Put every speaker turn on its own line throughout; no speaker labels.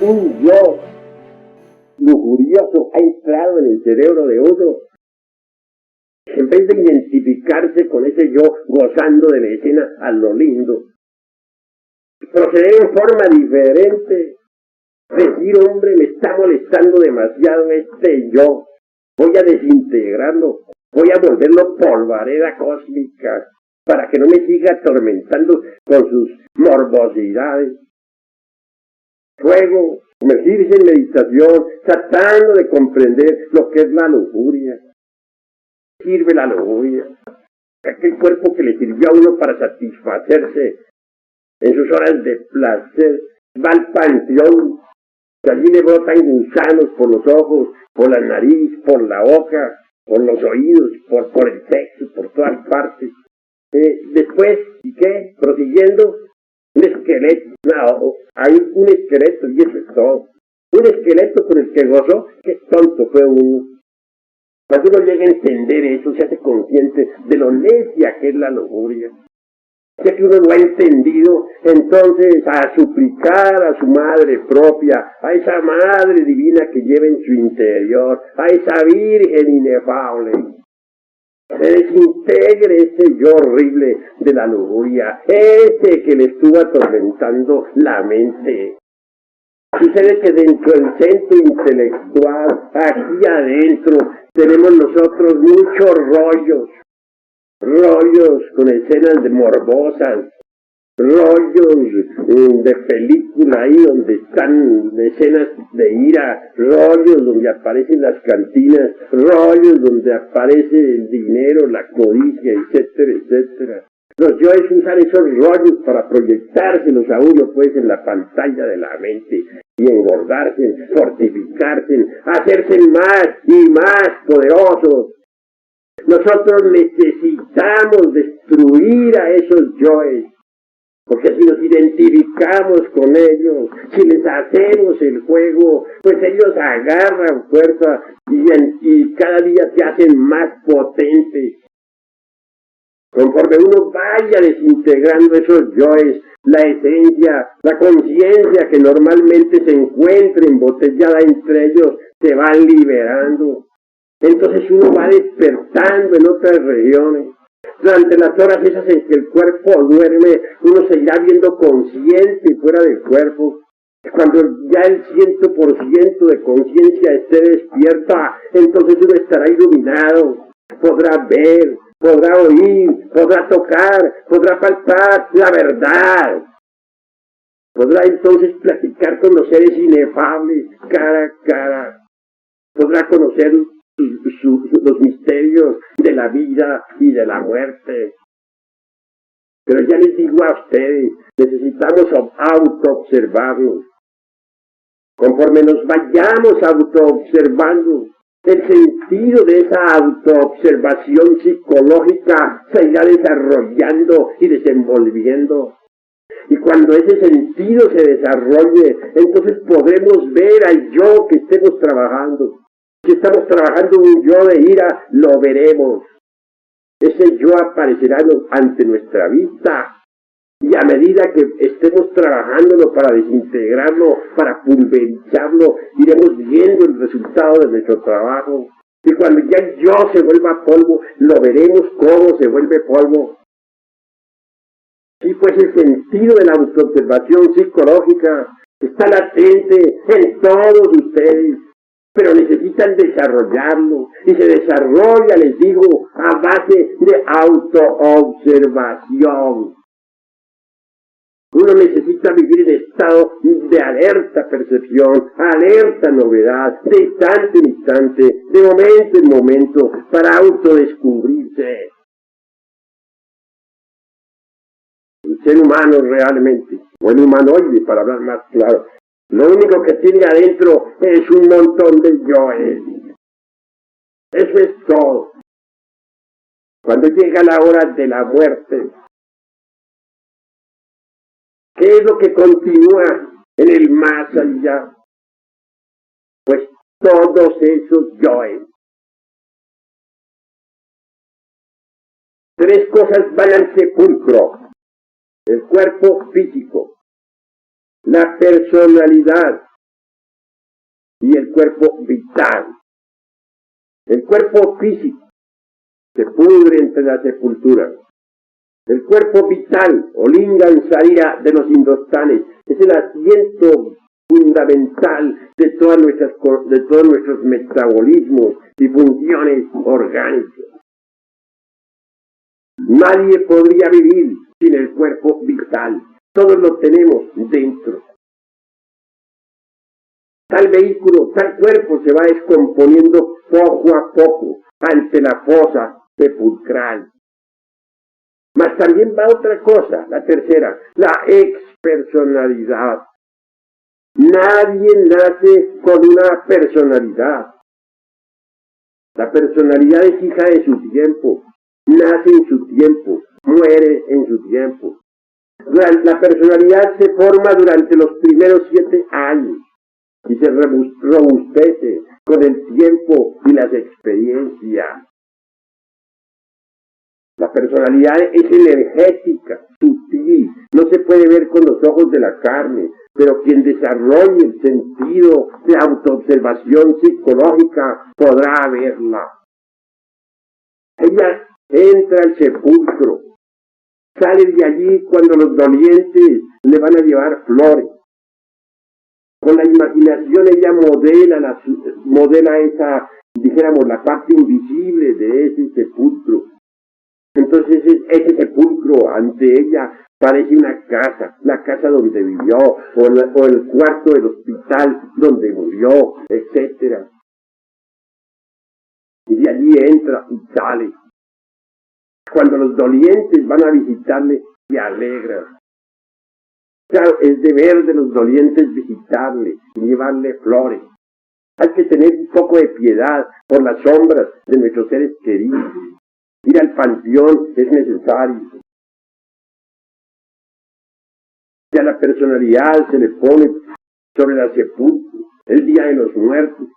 un yo lujurioso ha entrado en el cerebro de uno. En vez de identificarse con ese yo gozando de la escena a lo lindo, proceder en forma diferente, decir, hombre, me está molestando demasiado este yo, voy a desintegrarlo, voy a volverlo polvareda cósmica, para que no me siga atormentando con sus morbosidades. Luego, sumergirse en meditación, tratando de comprender lo que es la lujuria. Sirve la lujuria, aquel cuerpo que le sirvió a uno para satisfacerse en sus horas de placer, va al panteón, que allí le brotan gusanos por los ojos, por la nariz, por la boca, por los oídos, por el sexo, por todas partes. Después, ¿y qué? Prosiguiendo, un esqueleto, no, hay un esqueleto y eso es todo. Un esqueleto con el que gozó, qué tonto fue uno. Cuando uno llega a entender eso, se hace consciente de lo necia que es la lujuria. Ya que uno lo ha entendido, entonces a suplicar a su madre propia, a esa madre divina que lleva en su interior, a esa virgen inefable, se desintegre ese yo horrible de la lujuria, ese que le estuvo atormentando la mente. Sucede que dentro del centro intelectual, aquí adentro, tenemos nosotros muchos rollos con escenas de morbosas, rollos de película ahí donde están escenas de ira, rollos donde aparecen las cantinas, rollos donde aparece el dinero, la codicia, etcétera, etcétera. Los yoes usan esos rollos para proyectárselos a uno pues en la pantalla de la mente y engordarse, fortificarse, hacerse más y más poderosos. Nosotros necesitamos destruir a esos yoes, porque si nos identificamos con ellos, si les hacemos el juego, pues ellos agarran fuerza y cada día se hacen más potentes. Conforme uno vaya desintegrando esos yoes, la esencia, la conciencia que normalmente se encuentra embotellada entre ellos, se van liberando. Entonces uno va despertando en otras regiones. Durante las horas esas en que el cuerpo duerme, uno se irá viendo consciente fuera del cuerpo. Cuando ya el 100% de conciencia esté despierta, entonces uno estará iluminado, podrá ver, podrá oír, podrá tocar, podrá palpar la verdad. Podrá entonces platicar con los seres inefables, cara a cara. Podrá conocer los misterios de la vida y de la muerte. Pero ya les digo a ustedes, necesitamos autoobservarnos. Conforme nos vayamos autoobservando, el sentido de esa autoobservación psicológica se irá desarrollando y desenvolviendo. Y cuando ese sentido se desarrolle, entonces podremos ver al yo que estemos trabajando. Si estamos trabajando un yo de ira, lo veremos. Ese yo aparecerá ante nuestra vista. Y a medida que estemos trabajándolo para desintegrarlo, para pulverizarlo, iremos viendo el resultado de nuestro trabajo. Y cuando ya el yo se vuelva polvo, lo veremos cómo se vuelve polvo. Sí, pues el sentido de la autoobservación psicológica está latente en todos ustedes, pero necesitan desarrollarlo, y se desarrolla, les digo, a base de autoobservación. Uno necesita vivir en estado de alerta percepción, alerta novedad, de instante en instante, de momento en momento, para autodescubrirse. El ser humano realmente, o el humanoide, para hablar más claro, lo único que tiene adentro es un montón de yoes. Eso es todo. Cuando llega la hora de la muerte, ¿qué es lo que continúa en el más allá? Pues todos esos yoes. Tres cosas van al sepulcro: el cuerpo físico, la personalidad y el cuerpo vital. El cuerpo físico se pudre entre las sepulturas. El cuerpo vital, o lingam sarira de los indostanes, es el asiento fundamental de todos nuestros metabolismos y funciones orgánicas. Nadie podría vivir sin el cuerpo vital. Todos lo tenemos dentro. Tal vehículo, tal cuerpo se va descomponiendo poco a poco ante la fosa sepulcral. Mas también va otra cosa, la tercera, la expersonalidad. Nadie nace con una personalidad. La personalidad es hija de su tiempo, nace en su tiempo, muere en su tiempo. La personalidad se forma durante los primeros 7 años y se robustece con el tiempo y las experiencias. La personalidad es energética, sutil, no se puede ver con los ojos de la carne, pero quien desarrolle el sentido de autoobservación psicológica podrá verla. Ella entra al sepulcro, sale de allí cuando los dolientes le van a llevar flores. Con la imaginación ella modela esa, dijéramos, la parte invisible de ese sepulcro. Entonces ese sepulcro ante ella parece una casa, la casa donde vivió, o el cuarto del hospital donde murió, etc. Y de allí entra y sale. Cuando los dolientes van a visitarle, se alegran. Claro, es deber de los dolientes visitarle y llevarle flores. Hay que tener un poco de piedad por las sombras de nuestros seres queridos. Ir al panteón es necesario. Si a la personalidad se le pone sobre la sepulcro, el día de los muertos,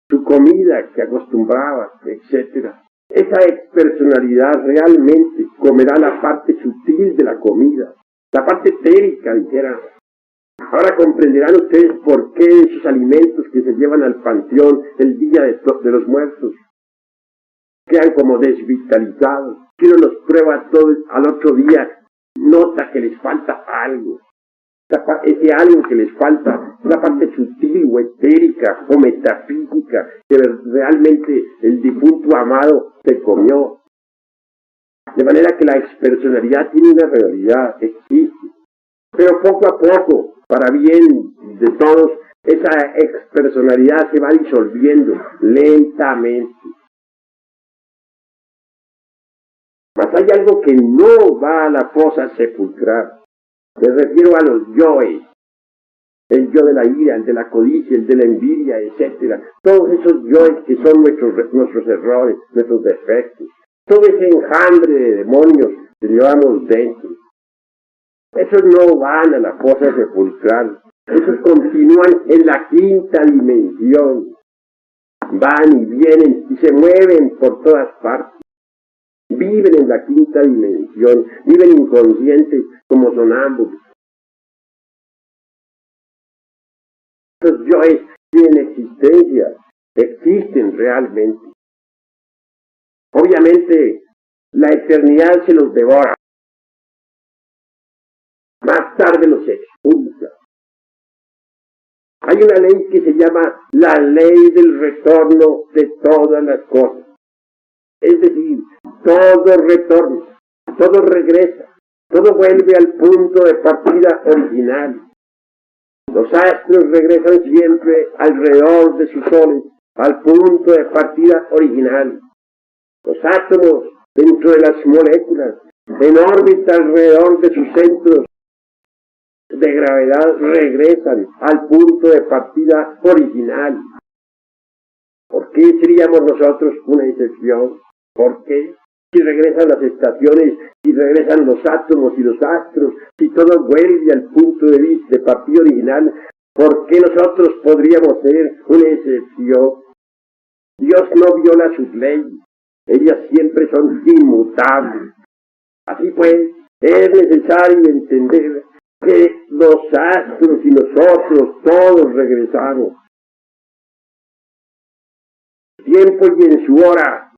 su comida que acostumbraba, etc. Esa expersonalidad realmente comerá la parte sutil de la comida, la parte etérica, dijera. Ahora comprenderán ustedes por qué esos alimentos que se llevan al panteón el día de los muertos quedan como desvitalizados. Si uno los prueba todos, al otro día nota que les falta algo. Ese algo que les falta es la parte sutil o etérica o metafísica que realmente el difunto amado se comió. De manera que la expersonalidad tiene una realidad, existe. Pero poco a poco, para bien de todos, esa expersonalidad se va disolviendo lentamente. Mas hay algo que no va a la fosa sepulcral. Me refiero a los yoes. El yo de la ira, el de la codicia, el de la envidia, etc. Todos esos yoes que son nuestros errores, nuestros defectos. Todo ese enjambre de demonios que llevamos dentro. Esos no van a la fosa sepulcral. Esos continúan en la quinta dimensión. Van y vienen y se mueven por todas partes. Viven en la quinta dimensión, viven inconscientes como sonámbulos. Estos yoes tienen existencia, existen realmente. Obviamente, la eternidad se los devora. Más tarde los expulsa. Hay una ley que se llama la ley del retorno de todas las cosas. Es decir, todo retorna, todo regresa, todo vuelve al punto de partida original. Los astros regresan siempre alrededor de sus soles, al punto de partida original. Los átomos dentro de las moléculas, en órbita alrededor de sus centros de gravedad, regresan al punto de partida original. ¿Por qué seríamos nosotros una excepción? ¿Por qué? Si regresan las estaciones, si regresan los átomos y los astros, si todo vuelve al punto de partida original, ¿por qué nosotros podríamos ser una excepción? Dios no viola sus leyes, ellas siempre son inmutables. Así pues, es necesario entender que los astros y nosotros todos regresamos. Tiempo y en su hora.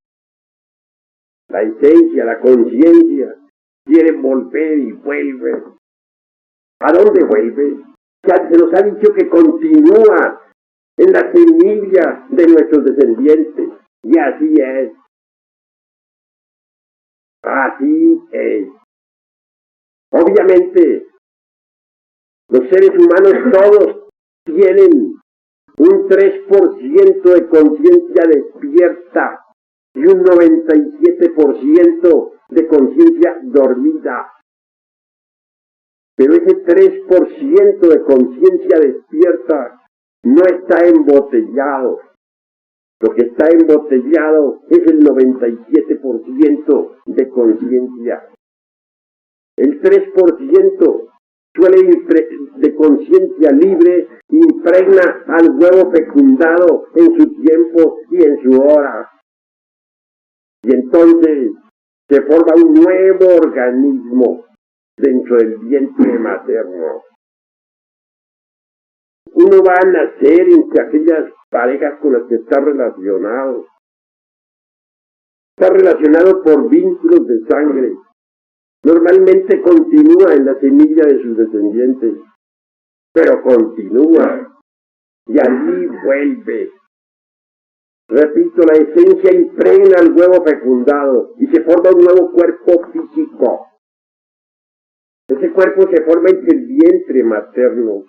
La esencia, la conciencia, quiere volver y vuelve. ¿A dónde vuelve? Ya se nos ha dicho que continúa en la semilla de nuestros descendientes. Y así es. Así es. Obviamente, los seres humanos todos tienen un 3% de conciencia despierta y un 97% de conciencia dormida. Pero ese 3% de conciencia despierta no está embotellado. Lo que está embotellado es el 97% de conciencia. El 3% de conciencia libre impregna al huevo fecundado en su tiempo y en su hora. Y entonces se forma un nuevo organismo dentro del vientre materno. Uno va a nacer entre aquellas parejas con las que está relacionado. Está relacionado por vínculos de sangre. Normalmente continúa en la semilla de sus descendientes, pero continúa y allí vuelve. Repito, la esencia impregna al huevo fecundado y se forma un nuevo cuerpo físico. Ese cuerpo se forma entre el vientre materno.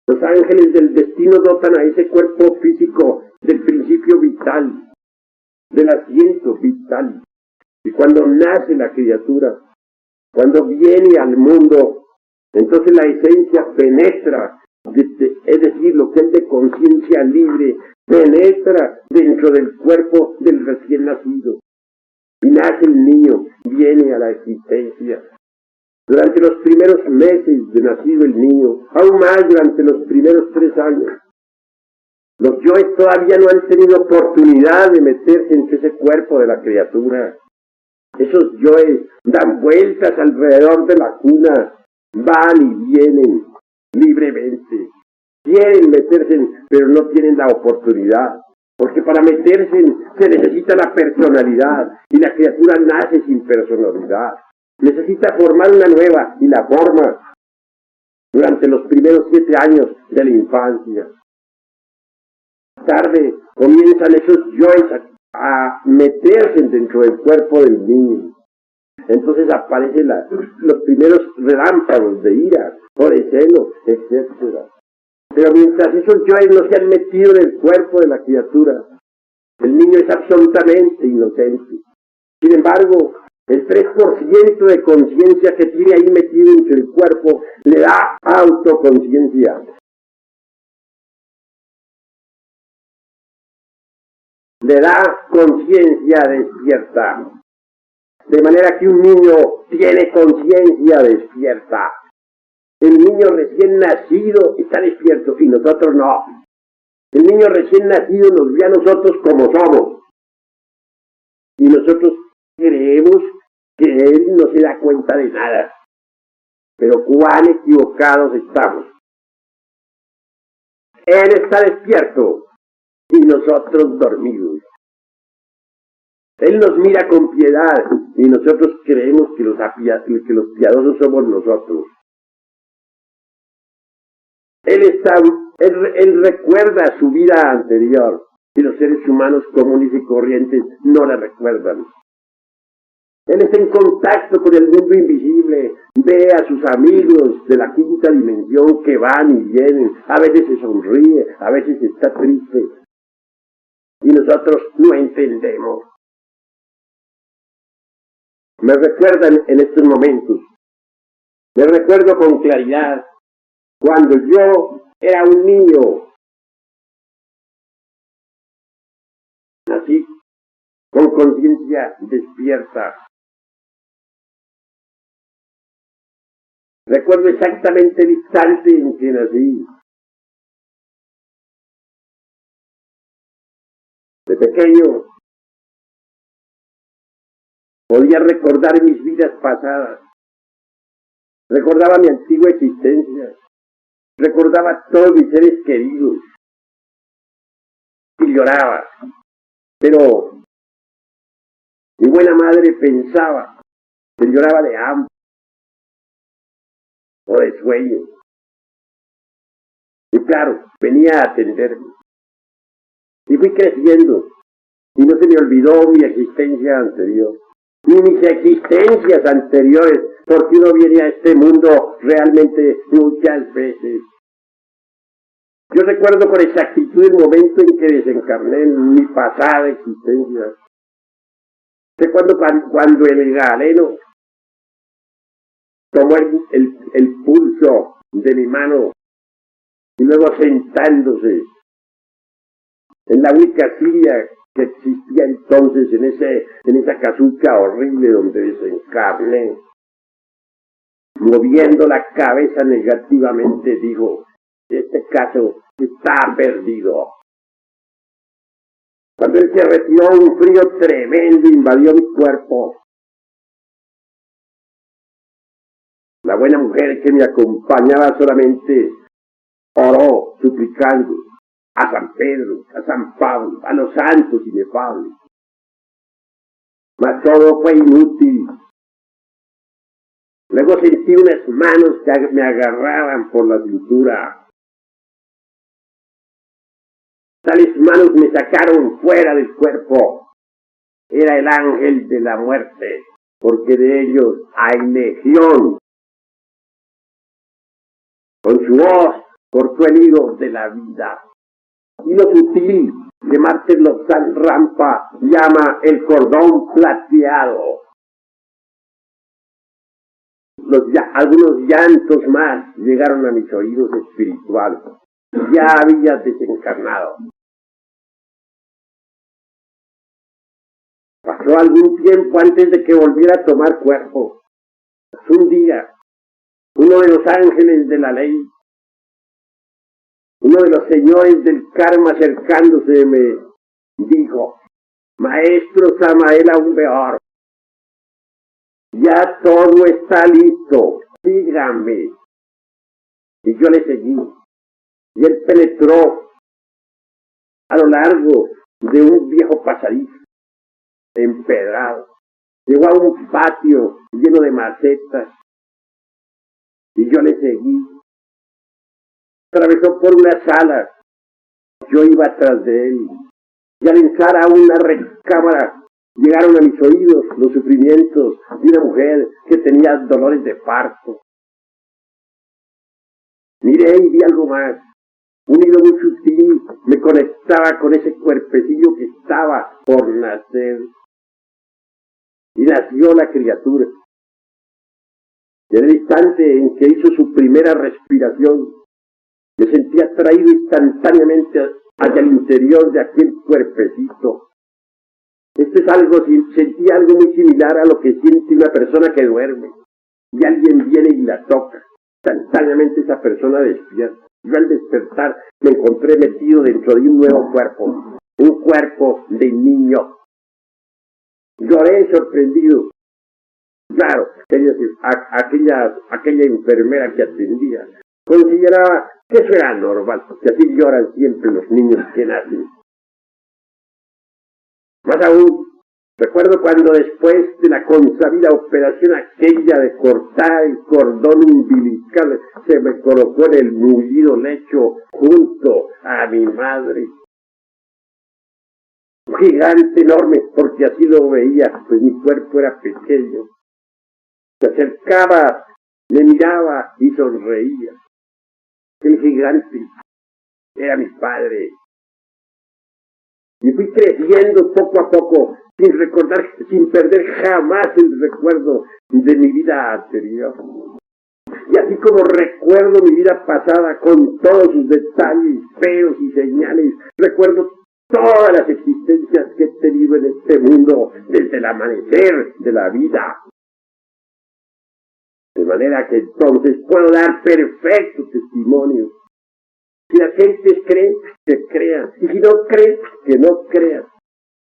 Los ángeles del destino dotan a ese cuerpo físico del principio vital, del asiento vital. Y cuando nace la criatura, cuando viene al mundo, entonces la esencia penetra, es decir, lo que es de conciencia libre, penetra dentro del cuerpo del recién nacido. Y nace el niño, viene a la existencia. Durante los primeros meses de nacido el niño, aún más durante los primeros 3 años, los yoes todavía no han tenido oportunidad de meterse entre ese cuerpo de la criatura. Esos yoes dan vueltas alrededor de la cuna, van y vienen libremente. Quieren meterse, pero no tienen la oportunidad. Porque para meterse se necesita la personalidad y la criatura nace sin personalidad. Necesita formar una nueva y la forma durante los primeros 7 años de la infancia. Tarde comienzan esos yoes a meterse dentro del cuerpo del niño. Entonces aparecen los primeros relámpagos de ira o de celo, etc. Pero mientras esos yoes no se han metido en el cuerpo de la criatura, el niño es absolutamente inocente. Sin embargo, el 3% de conciencia que tiene ahí metido entre el cuerpo le da autoconciencia. Le da conciencia despierta. De manera que un niño tiene conciencia despierta. El niño recién nacido está despierto y nosotros no. El niño recién nacido nos ve a nosotros como somos. Y nosotros creemos que él no se da cuenta de nada. Pero cuán equivocados estamos. Él está despierto y nosotros dormidos. Él nos mira con piedad y nosotros creemos que los piadosos somos nosotros. Él recuerda su vida anterior y los seres humanos comunes y corrientes no la recuerdan. Él está en contacto con el mundo invisible, ve a sus amigos de la quinta dimensión que van y vienen, a veces se sonríe, a veces está triste. Y nosotros no entendemos. Me recuerdan en estos momentos, me recuerdo con claridad, cuando yo era un niño, nací con conciencia despierta. Recuerdo exactamente el instante en que nací. De pequeño, podía recordar mis vidas pasadas. Recordaba mi antigua existencia, recordaba todos mis seres queridos y lloraba. Pero mi buena madre pensaba que lloraba de hambre o de sueño. Y claro, venía a atenderme. Y fui creciendo y no se me olvidó mi existencia anterior, ni mis existencias anteriores, porque uno viene a este mundo realmente muchas veces. Yo recuerdo con exactitud el momento en que desencarné en mi pasada existencia. Recuerdo cuando el galeno tomó el pulso de mi mano y luego sentándose en la única silla que existía entonces en esa casucha horrible donde desencarné, moviendo la cabeza negativamente, dijo: este caso está perdido. Cuando él se retiró, un frío tremendo invadió mi cuerpo. La buena mujer que me acompañaba solamente oró, suplicando a San Pedro, a San Pablo, a los santos inefables. Mas todo fue inútil. Luego sentí unas manos que me agarraban por la cintura. Tales manos me sacaron fuera del cuerpo. Era el ángel de la muerte, porque de ellos hay legión. Con su voz cortó el hilo de la vida. Y lo sutil que Marcel Lozán Rampa llama el cordón plateado. Algunos llantos más llegaron a mis oídos espirituales. Ya había desencarnado. Pasó algún tiempo antes de que volviera a tomar cuerpo. Un día, uno de los ángeles de la ley, uno de los señores del karma acercándose me dijo: maestro Samael Aumbeor, ya todo está listo, sígame. Y yo le seguí. Y él penetró a lo largo de un viejo pasadizo empedrado. Llegó a un patio lleno de macetas. Y yo le seguí. Atravesó por una sala. Yo iba atrás de él. Y al entrar a una recámara, llegaron a mis oídos los sufrimientos de una mujer que tenía dolores de parto. Miré y vi algo más. Un hilo muy sutil me conectaba con ese cuerpecillo que estaba por nacer. Y nació la criatura. Y en el instante en que hizo su primera respiración, me sentí atraído instantáneamente hacia el interior de aquel cuerpecito. Sentí algo muy similar a lo que siente una persona que duerme. Y alguien viene y la toca. Instantáneamente esa persona despierta. Yo al despertar me encontré metido dentro de un nuevo cuerpo. Un cuerpo de niño. Lloré sorprendido. Claro, aquella enfermera que atendía consideraba que eso era normal, que así lloran siempre los niños que nacen. Más aún, recuerdo cuando después de la consabida operación aquella de cortar el cordón umbilical, se me colocó en el mullido lecho junto a mi madre. Un gigante enorme, porque así lo veía, pues mi cuerpo era pequeño. Se acercaba, me miraba y sonreía. El gigante era mi padre. Y fui creciendo poco a poco, sin perder jamás el recuerdo de mi vida anterior. Y así como recuerdo mi vida pasada con todos sus detalles, feos y señales, recuerdo todas las existencias que he tenido en este mundo desde el amanecer de la vida. De manera que entonces puedo dar perfecto testimonio. Si la gente cree, que crea. Y si no cree, que no crea.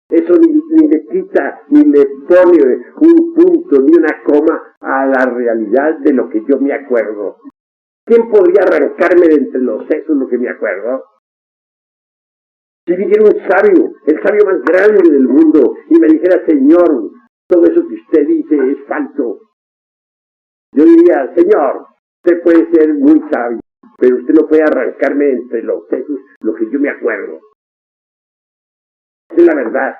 Eso ni le quita, ni le pone un punto, ni una coma a la realidad de lo que yo me acuerdo. ¿Quién podría arrancarme de entre los sesos lo que me acuerdo? Si viniera un sabio, el sabio más grande del mundo, y me dijera, Señor, todo eso que usted dice es falso, yo diría, Señor, usted puede ser muy sabio, pero usted no puede arrancarme entre los sesos lo que yo me acuerdo. Esa es la verdad.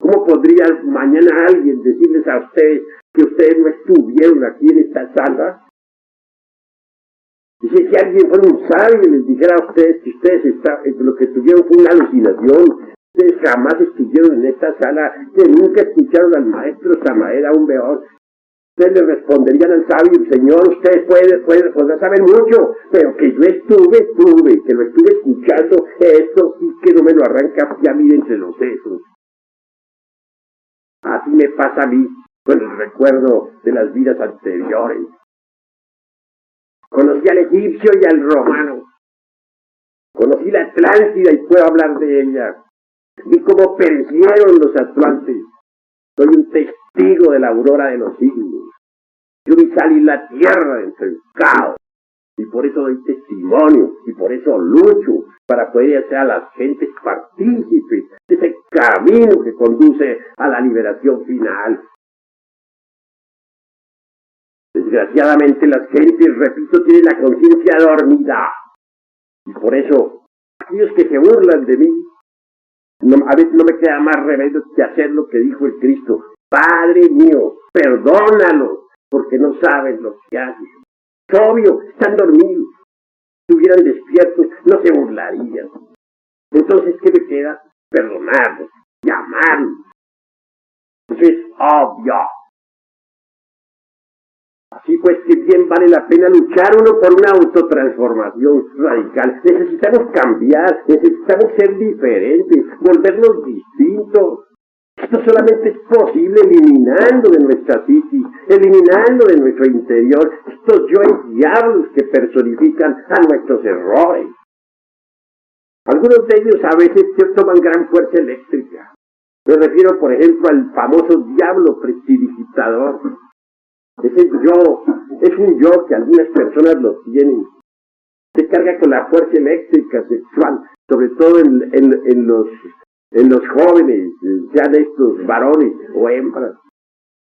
¿Cómo podría mañana alguien decirles a ustedes que ustedes no estuvieron aquí en esta sala? Y si alguien fuera un sabio y les dijera a ustedes que ustedes lo que tuvieron fue una alucinación, ustedes jamás estuvieron en esta sala, que nunca escucharon al maestro Samael Aún Weor, ustedes le responderían al sabio, Señor, usted puede saber mucho, pero que yo estuve, que lo estuve escuchando, esto sí que no me lo arranca ya mí entre los sesos. Así me pasa a mí con el recuerdo de las vidas anteriores. Conocí al egipcio y al romano. Conocí la Atlántida y puedo hablar de ella. Vi cómo perecieron los atlantes. Soy un testigo de la aurora de los siglos. Yo vi salir la tierra entre el caos. Y por eso doy testimonio. Y por eso lucho para poder hacer a las gentes partícipes de ese camino que conduce a la liberación final. Desgraciadamente las gentes, repito, tienen la conciencia dormida. Y por eso, aquellos que se burlan de mí, a veces no me queda más remedio que hacer lo que dijo el Cristo. Padre mío, perdónalos, porque no saben lo que hacen. Es obvio, están dormidos. Si estuvieran despiertos, no se burlarían. Entonces, ¿qué me queda? Perdonarlos, llamarlos. Eso es obvio. Así pues que bien vale la pena luchar uno por una autotransformación radical. Necesitamos cambiar, necesitamos ser diferentes, volvernos distintos. Esto solamente es posible eliminando de nuestra psiquis, eliminando de nuestro interior estos yoes diablos que personifican a nuestros errores. Algunos de ellos a veces toman gran fuerza eléctrica. Me refiero, por ejemplo, al famoso diablo prestidigitador. Ese yo, es un yo que algunas personas lo tienen. Se carga con la fuerza eléctrica sexual, sobre todo en los jóvenes, sean estos varones o hembras.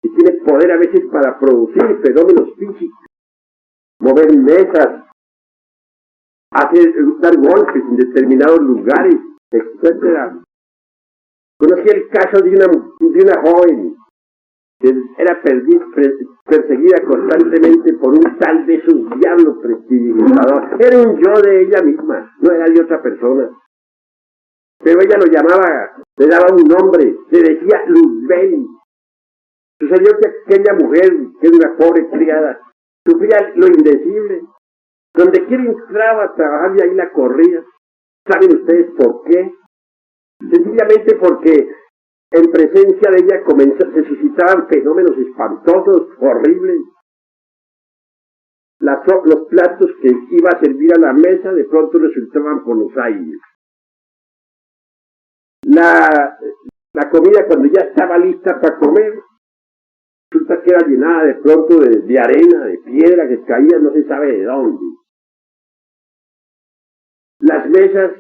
Y tiene poder a veces para producir fenómenos físicos, mover mesas, dar golpes en determinados lugares, etc. Conocí el caso de una joven que era perseguida constantemente por un tal de esos diablos prestidigitador. Era un yo de ella misma, no era de otra persona. Pero ella lo llamaba, le daba un nombre, le decía Luzbel. Sucedió que aquella mujer, que era una pobre criada, sufría lo indecible. Donde quiera entraba a trabajar y ahí la corría. ¿Saben ustedes por qué? Sencillamente porque en presencia de ella se suscitaban fenómenos espantosos, horribles. Los platos que iba a servir a la mesa de pronto resultaban por los aires. La comida, cuando ya estaba lista para comer, resulta que era llenada de pronto de arena, de piedra que caía no se sabe de dónde. La mesa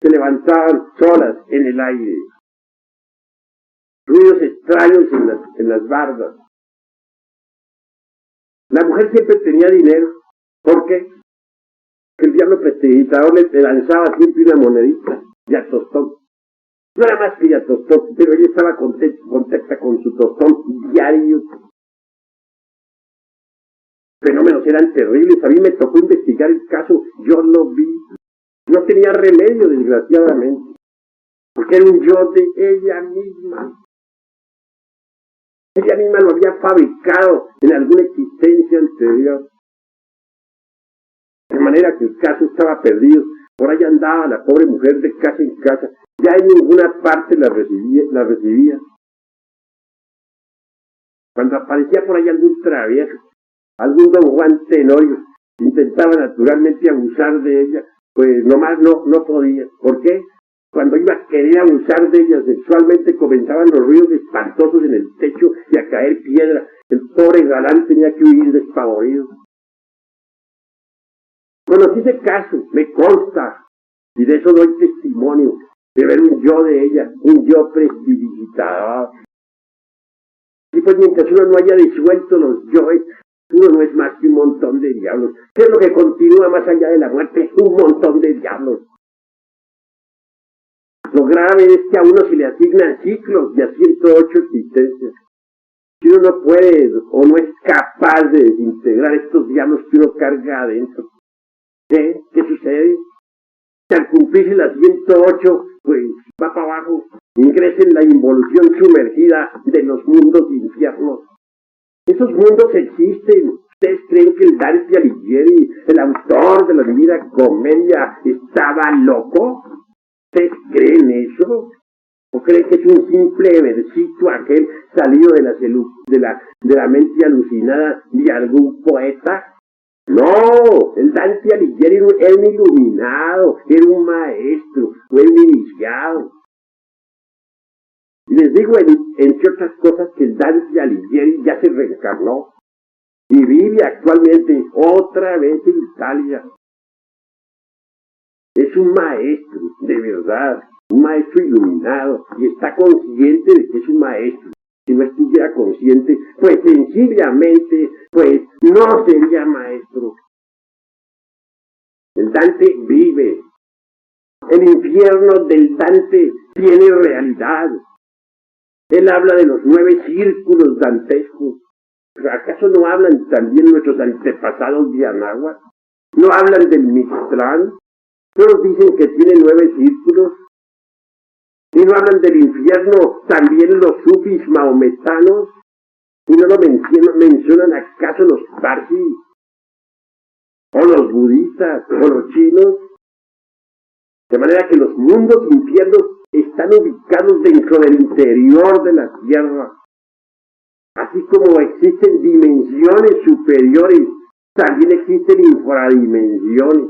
se levantaban solas en el aire. Ruidos extraños en las bardas. La mujer siempre tenía dinero. ¿Por qué? Porque el diablo prestidigitador le lanzaba siempre una monedita y a tostón. No era más que a tostón, pero ella estaba contenta con su tostón diario. Fenómenos eran terribles. A mí me tocó investigar el caso. Yo lo vi. No tenía remedio, desgraciadamente. Porque era un yo de ella misma. Ella misma lo había fabricado en alguna existencia anterior. De manera que el caso estaba perdido. Por ahí andaba la pobre mujer de casa en casa. Ya en ninguna parte la recibía. Cuando aparecía por ahí algún travieso, algún don Juan Tenorio, intentaba naturalmente abusar de ella, pues nomás no podía. ¿Por qué? Cuando iba a querer abusar de ella sexualmente comenzaban los ruidos espantosos en el techo y a caer piedra. El pobre galán tenía que huir despavorido. Conocí ese caso, me consta, y de eso doy testimonio, de ver un yo de ella, un yo prestidigitado. Y pues mientras uno no haya disuelto los yoes, uno no es más que un montón de diablos. ¿Qué es lo que continúa más allá de la muerte? Un montón de diablos. Lo grave es que a uno se le asignan ciclos de a 108 existencias. Si uno no puede o no es capaz de desintegrar estos diablos que uno carga adentro, ¿qué sucede? Que al cumplirse las 108, pues va para abajo, ingresa en la involución sumergida de los mundos infiernos. Esos mundos existen. ¿Ustedes creen que el Dante Alighieri, el autor de la Divina Comedia, estaba loco? ¿Ustedes creen eso? ¿O creen que es un simple versito aquel salido de la mente alucinada de algún poeta? No, el Dante Alighieri era un iluminado, era un maestro, fue un iniciado. Y les digo, entre otras cosas, que el Dante Alighieri ya se reencarnó y vive actualmente otra vez en Italia. Es un maestro, de verdad, un maestro iluminado, y está consciente de que es un maestro. Si no estuviera consciente, pues sencillamente, pues no sería maestro. El Dante vive. El infierno del Dante tiene realidad. Él habla de los 9 círculos dantescos. ¿Acaso no hablan también nuestros antepasados de Anáhuac? ¿No hablan del Mictlán? Todos dicen que tiene 9 círculos. ¿Y no hablan del infierno también los sufis mahometanos? ¿Y no lo mencionan acaso los parsis? ¿O los budistas? ¿O los chinos? De manera que los mundos infiernos están ubicados dentro del interior de la tierra. Así como existen dimensiones superiores, también existen infradimensiones.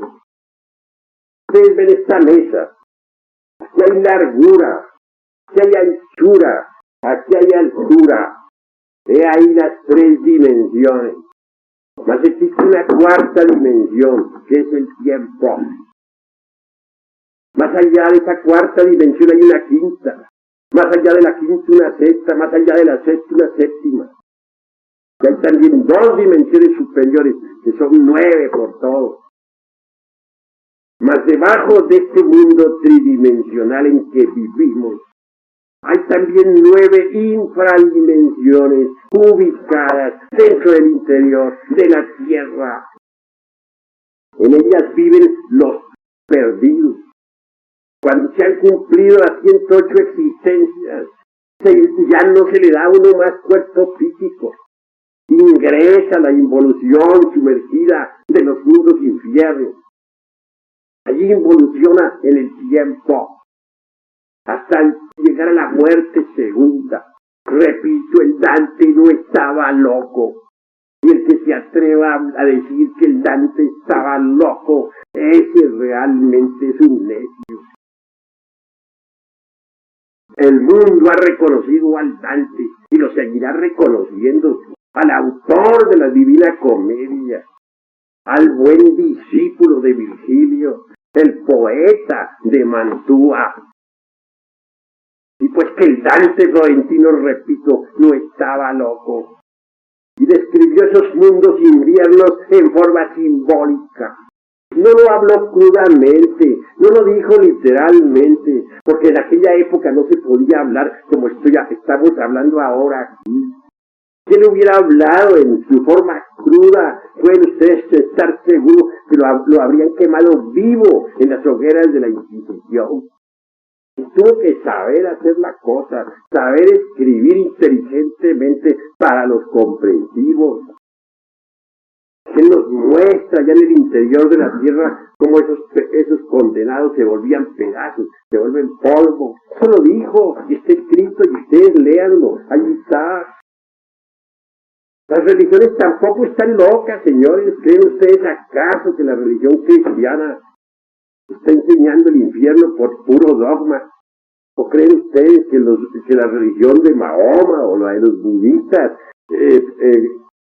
Ustedes ven esta mesa. Aquí hay largura, aquí hay anchura, aquí hay altura. He ahí las 3 dimensiones. Mas existe una 4ª dimensión, que es el tiempo. Más allá de esa 4ª dimensión hay una 5ª. Más allá de la 5ª una 6ª, más allá de la 6ª una 7ª. Y hay también 2 dimensiones superiores, que son 9 por todo. Mas debajo de este mundo tridimensional en que vivimos, hay también 9 infradimensiones ubicadas dentro del interior de la tierra. En ellas viven los perdidos. Cuando se han cumplido las 108 existencias, ya no se le da a uno más cuerpo físico. Ingresa la involución sumergida de los mundos infiernos. Allí involuciona en el tiempo, hasta llegar a la muerte segunda. Repito, el Dante no estaba loco. Y el que se atreva a decir que el Dante estaba loco, ese realmente es un necio. El mundo ha reconocido al Dante y lo seguirá reconociendo, al autor de la Divina Comedia, al buen discípulo de Virgilio, el poeta de Mantua. Y pues que el Dante Florentino, repito, no estaba loco. Y describió esos mundos inviernos en forma simbólica. No lo habló crudamente, no lo dijo literalmente, porque en aquella época no se podía hablar como estamos hablando ahora aquí. Si él hubiera hablado en su forma cruda, pueden ustedes estar seguros que lo habrían quemado vivo en las hogueras de la Inquisición. Y tuvo que saber hacer la cosa, saber escribir inteligentemente para los comprensivos. Él nos muestra ya en el interior de la tierra cómo esos condenados se volvían pedazos, se vuelven polvo. Eso lo dijo, y está escrito, y ustedes léanlo, ahí está. Las religiones tampoco están locas, señores. ¿Creen ustedes acaso que la religión cristiana está enseñando el infierno por puro dogma? ¿O creen ustedes que la religión de Mahoma o la de los budistas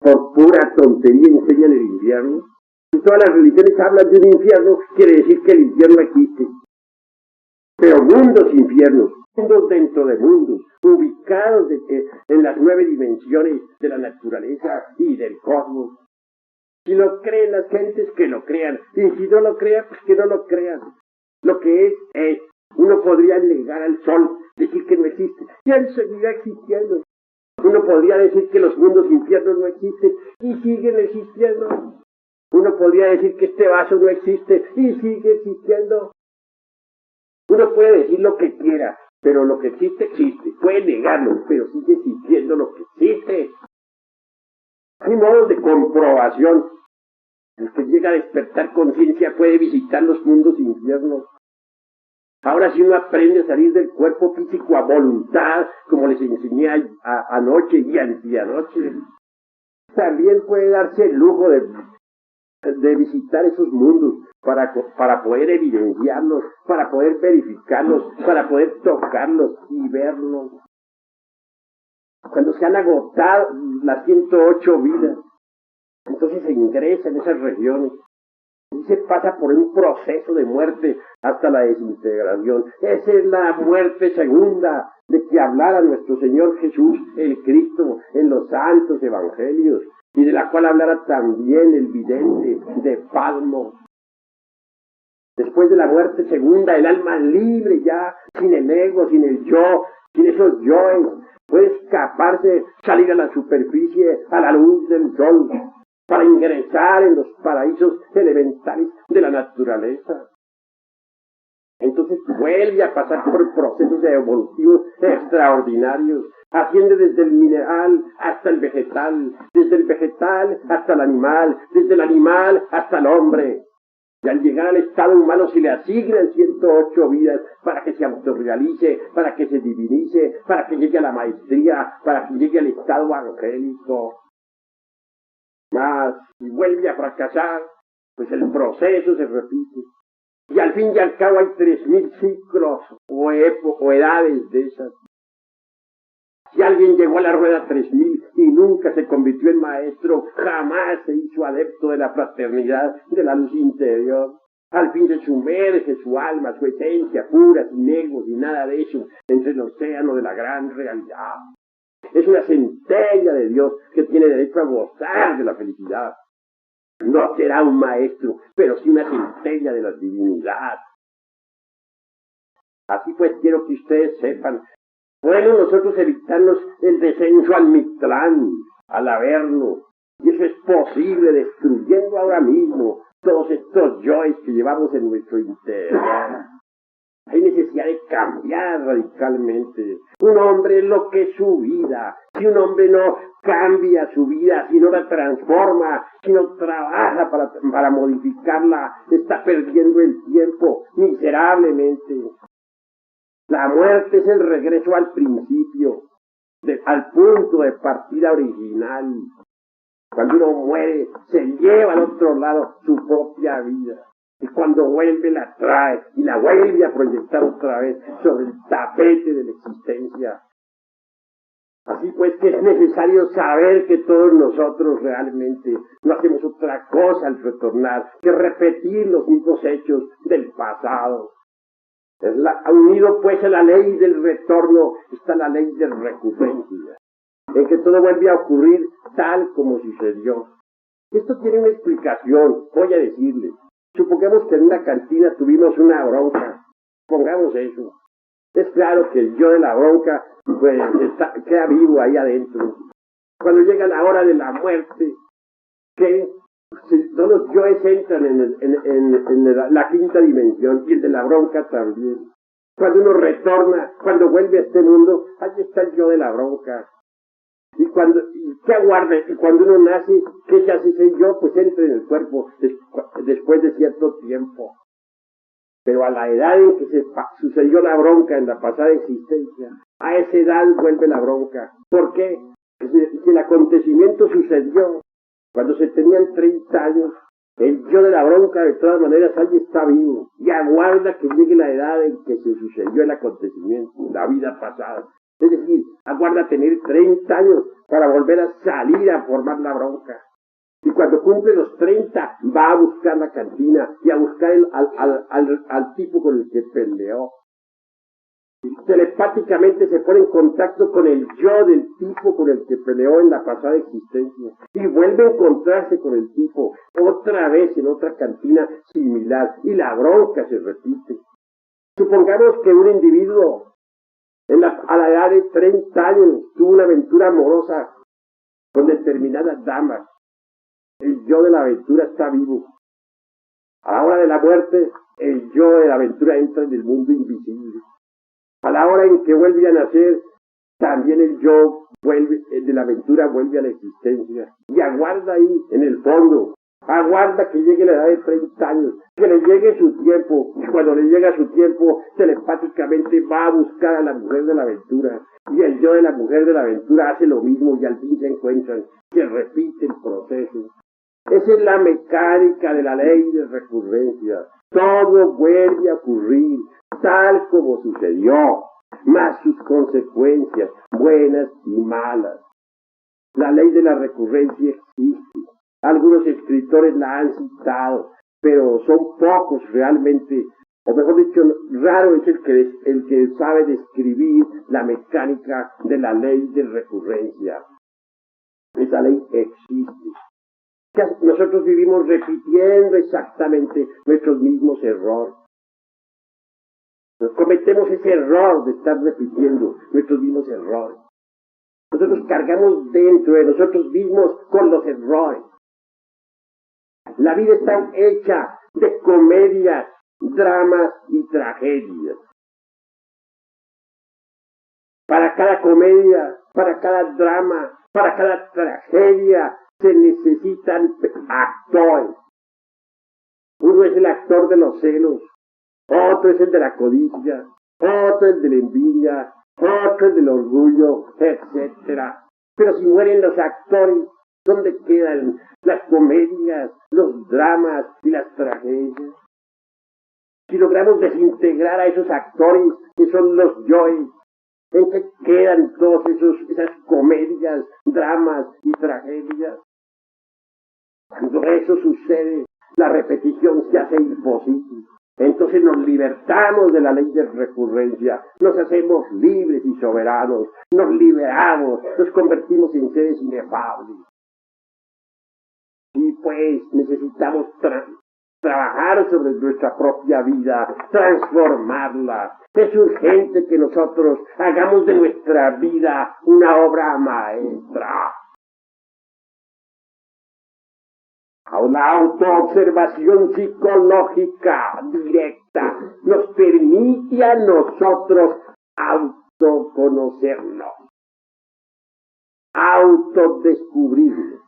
por pura tontería enseñan el infierno. Si todas las religiones hablan de un infierno, quiere decir que el infierno existe. Pero mundos infiernos, mundos dentro de mundos, ubicados en las 9 dimensiones de la naturaleza y del cosmos. Si lo creen las gentes, que lo crean. Y si no lo crean, pues que no lo crean. Lo que es. Uno podría negar al sol, decir que no existe, y él seguirá existiendo. Uno podría decir que los mundos infiernos no existen, y siguen existiendo. Uno podría decir que este vaso no existe, y sigue existiendo. Uno puede decir lo que quiera, pero lo que existe, existe. Puede negarlo, pero sigue existiendo lo que existe. Hay modos de comprobación. El que llega a despertar conciencia puede visitar los mundos infiernos. Ahora si uno aprende a salir del cuerpo físico a voluntad, como les enseñé anoche y anteanoche, también puede darse el lujo de visitar esos mundos para poder evidenciarlos, para poder verificarlos, para poder tocarlos y verlos. Cuando se han agotado las 108 vidas, entonces se ingresa en esas regiones. Y se pasa por un proceso de muerte hasta la desintegración. Esa es la muerte segunda de que hablara nuestro Señor Jesús, el Cristo, en los santos evangelios, y de la cual hablara también el vidente de Patmos. Después de la muerte segunda, el alma libre ya, sin el ego, sin el yo, sin esos yoes, puede escaparse, salir a la superficie, a la luz del sol, para ingresar en los paraísos elementales de la naturaleza. Entonces vuelve a pasar por procesos evolutivos extraordinarios, asciende desde el mineral hasta el vegetal, desde el vegetal hasta el animal, desde el animal hasta el hombre. Y al llegar al estado humano se le asignan 108 vidas para que se autorrealice, para que se divinice, para que llegue a la maestría, para que llegue al estado angélico. Mas si vuelve a fracasar, pues el proceso se repite. Y al fin y al cabo hay 3000 ciclos o edades de esas. Si alguien llegó a la rueda 3000 y nunca se convirtió en maestro, jamás se hizo adepto de la fraternidad de la luz interior. Al fin se sumerge su alma, su esencia pura, sin ego, sin nada de eso, entre el océano de la gran realidad. Es una centella de Dios que tiene derecho a gozar de la felicidad. No será un maestro, pero sí una centella de la divinidad. Así pues quiero que ustedes sepan, podemos nosotros evitarnos el descenso al Mictlán, al Averno, y eso es posible destruyendo ahora mismo todos estos yoes que llevamos en nuestro interior. Hay necesidad de cambiar radicalmente. Un hombre es lo que es su vida. Si un hombre no cambia su vida, si no la transforma, si no trabaja para modificarla, está perdiendo el tiempo miserablemente. La muerte es el regreso al principio, al punto de partida original. Cuando uno muere, se lleva al otro lado su propia vida. Y cuando vuelve la trae y la vuelve a proyectar otra vez sobre el tapete de la existencia. Así pues que es necesario saber que todos nosotros realmente no hacemos otra cosa al retornar que repetir los mismos hechos del pasado. Unido pues a la ley del retorno está la ley de recurrencia, en que todo vuelve a ocurrir tal como sucedió. Esto tiene una explicación, voy a decirles. Supongamos que en una cantina tuvimos una bronca, pongamos eso. Es claro que el yo de la bronca pues queda vivo ahí adentro. Cuando llega la hora de la muerte, que todos los yoes entran en la quinta dimensión y el de la bronca también. Cuando uno retorna, cuando vuelve a este mundo, ahí está el yo de la bronca. ¿Qué aguarda? Y cuando uno nace, ¿qué se hace ese yo? Pues entra en el cuerpo después de cierto tiempo. Pero a la edad en que sucedió la bronca en la pasada existencia, a esa edad vuelve la bronca. ¿Por qué? Si el acontecimiento sucedió cuando se tenían 30 años, el yo de la bronca de todas maneras ahí está vivo y aguarda que llegue la edad en que se sucedió el acontecimiento, la vida pasada. Es decir, aguarda tener 30 años para volver a salir a formar la bronca. Y cuando cumple los 30, va a buscar la cantina y a buscar al tipo con el que peleó. Telepáticamente se pone en contacto con el yo del tipo con el que peleó en la pasada existencia. Y vuelve a encontrarse con el tipo otra vez en otra cantina similar. Y la bronca se repite. Supongamos que un individuo a la edad de 30 años tuvo una aventura amorosa con determinadas damas. El yo de la aventura está vivo. A la hora de la muerte, el yo de la aventura entra en el mundo invisible. A la hora en que vuelve a nacer, también el yo de la aventura vuelve a la existencia. Y aguarda ahí, en el fondo. Aguarda que llegue la edad de 30 años, que le llegue su tiempo. Y cuando le llega su tiempo, telepáticamente va a buscar a la mujer de la aventura. Y el yo de la mujer de la aventura hace lo mismo y al fin se encuentran. Se repite el proceso. Esa es la mecánica de la ley de recurrencia. Todo vuelve a ocurrir tal como sucedió, más sus consecuencias, buenas y malas. La ley de la recurrencia existe. Algunos escritores la han citado, pero son pocos realmente, o mejor dicho, raro es el que sabe describir la mecánica de la ley de recurrencia. Esa ley existe. Nosotros vivimos repitiendo exactamente nuestros mismos errores. Cometemos ese error de estar repitiendo nuestros mismos errores. Nosotros cargamos dentro de nosotros mismos con los errores. La vida está hecha de comedias, dramas y tragedias. Para cada comedia, para cada drama, para cada tragedia, se necesitan actores. Uno es el actor de los celos, otro es el de la codicia, otro es el de la envidia, otro es del orgullo, etcétera. Pero si mueren los actores, ¿dónde quedan las comedias, los dramas y las tragedias? Si logramos desintegrar a esos actores que son los yoes, ¿en qué quedan todas esas comedias, dramas y tragedias? Cuando eso sucede, la repetición se hace imposible. Entonces nos libertamos de la ley de recurrencia, nos hacemos libres y soberanos, nos liberamos, nos convertimos en seres inefables. Y pues necesitamos trabajar sobre nuestra propia vida, transformarla. Es urgente que nosotros hagamos de nuestra vida una obra maestra. La autoobservación psicológica directa nos permite a nosotros autoconocernos, autodescubrirnos.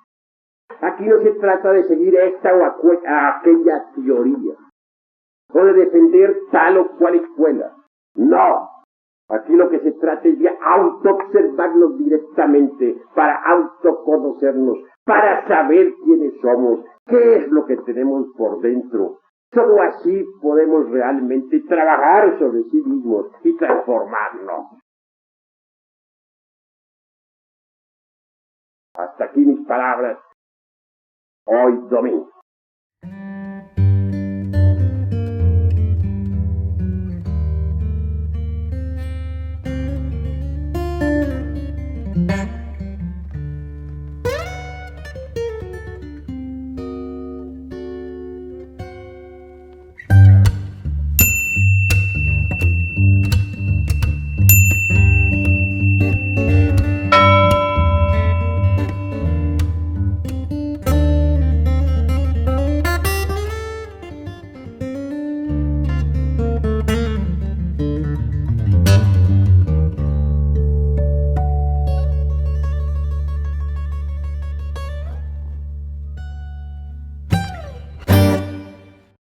Aquí no se trata de seguir esta o aquella teoría, o de defender tal o cual escuela. No. Aquí lo que se trata es de autoobservarnos directamente, para autoconocernos, para saber quiénes somos, qué es lo que tenemos por dentro. Solo así podemos realmente trabajar sobre sí mismos y transformarnos. Hasta aquí mis palabras hoy domingo.